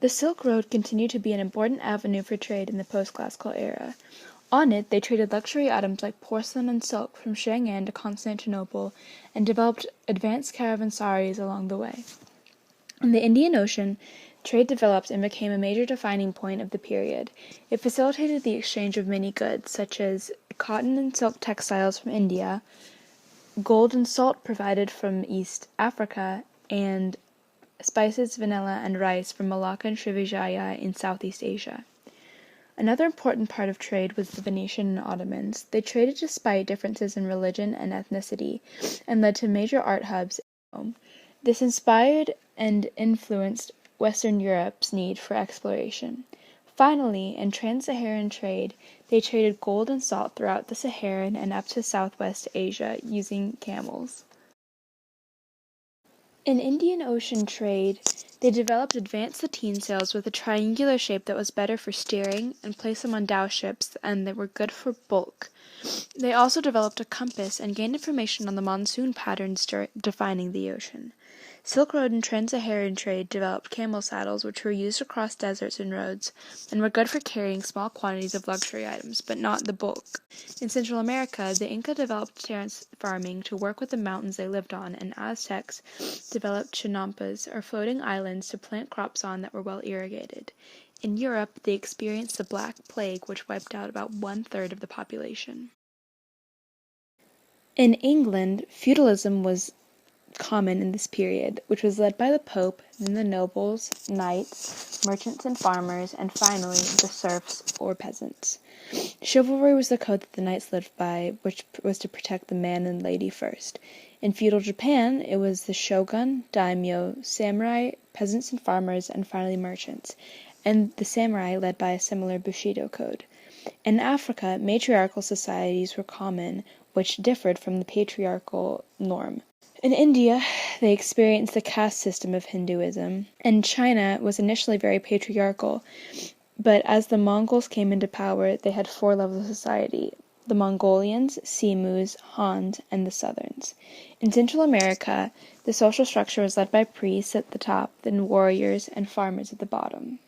The Silk Road continued to be an important avenue for trade in the post-classical era. On it, they traded luxury items like porcelain and silk from Chang'an to Constantinople and developed advanced caravansaries along the way. In the Indian Ocean, trade developed and became a major defining point of the period. It facilitated the exchange of many goods, such as cotton and silk textiles from India, gold and salt provided from East Africa, and spices, vanilla, and rice from Malacca and Srivijaya in Southeast Asia. Another important part of trade was the Venetian and Ottomans. They traded despite differences in religion and ethnicity, and led to major art hubs in Rome. This inspired and influenced Western Europe's need for exploration. Finally, in trans-Saharan trade, they traded gold and salt throughout the Saharan and up to Southwest Asia using camels. In Indian Ocean trade, they developed advanced lateen sails with a triangular shape that was better for steering and placed them on dhow ships, and they were good for bulk. They also developed a compass and gained information on the monsoon patterns defining the ocean. Silk Road and trans-Saharan trade developed camel saddles, which were used across deserts and roads, and were good for carrying small quantities of luxury items, but not the bulk. In Central America, the Inca developed terrace farming to work with the mountains they lived on, and Aztecs developed chinampas, or floating islands, to plant crops on that were well irrigated. In Europe, they experienced the Black Plague, which wiped out about 1/3 of the population. In England, feudalism was common in this period, which was led by the Pope, then the nobles, knights, merchants and farmers, and finally the serfs or peasants. Chivalry was the code that the knights lived by, which was to protect the man and lady first. In feudal Japan, it was the shogun, daimyo, samurai, peasants and farmers, and finally merchants, and the samurai led by a similar Bushido code. In Africa, matriarchal societies were common, which differed from the patriarchal norm. In India, they experienced the caste system of Hinduism, and China was initially very patriarchal, but as the Mongols came into power, they had 4 levels of society: the Mongolians, Simus, Hans, and the Southerns. In Central America, the social structure was led by priests at the top, then warriors and farmers at the bottom.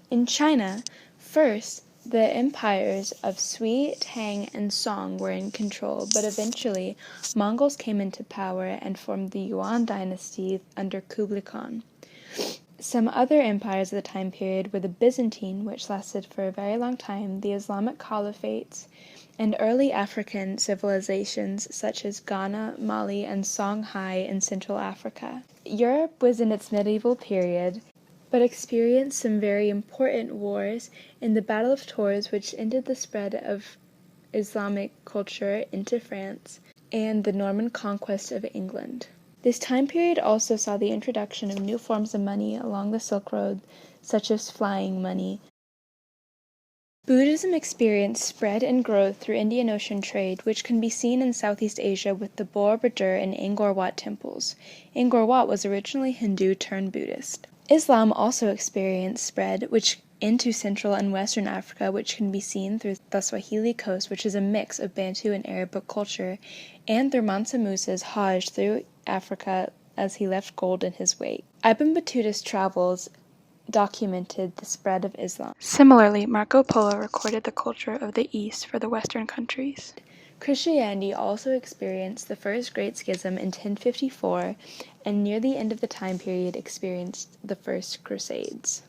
In China, first, the empires of Sui, Tang, and Song were in control, but eventually Mongols came into power and formed the Yuan dynasty under Kublai Khan. Some other empires of the time period were the Byzantine, which lasted for a very long time, the Islamic caliphates, and early African civilizations such as Ghana, Mali, and Songhai in Central Africa. Europe was in its medieval period, but experienced some very important wars in the Battle of Tours, which ended the spread of Islamic culture into France, and the Norman conquest of England. This time period also saw the introduction of new forms of money along the Silk Road, such as flying money. Buddhism experienced spread and growth through Indian Ocean trade, which can be seen in Southeast Asia with the Borobudur and Angkor Wat temples. Angkor Wat was originally Hindu turned Buddhist. Islam also experienced spread, which into Central and Western Africa, which can be seen through the Swahili coast, which is a mix of Bantu and Arabic culture, and through Mansa Musa's Hajj through Africa as he left gold in his wake. Ibn Battuta's travels documented the spread of Islam. Similarly, Marco Polo recorded the culture of the East for the Western countries. Christianity also experienced the First Great Schism in 1054, and near the end of the time period experienced the First Crusades.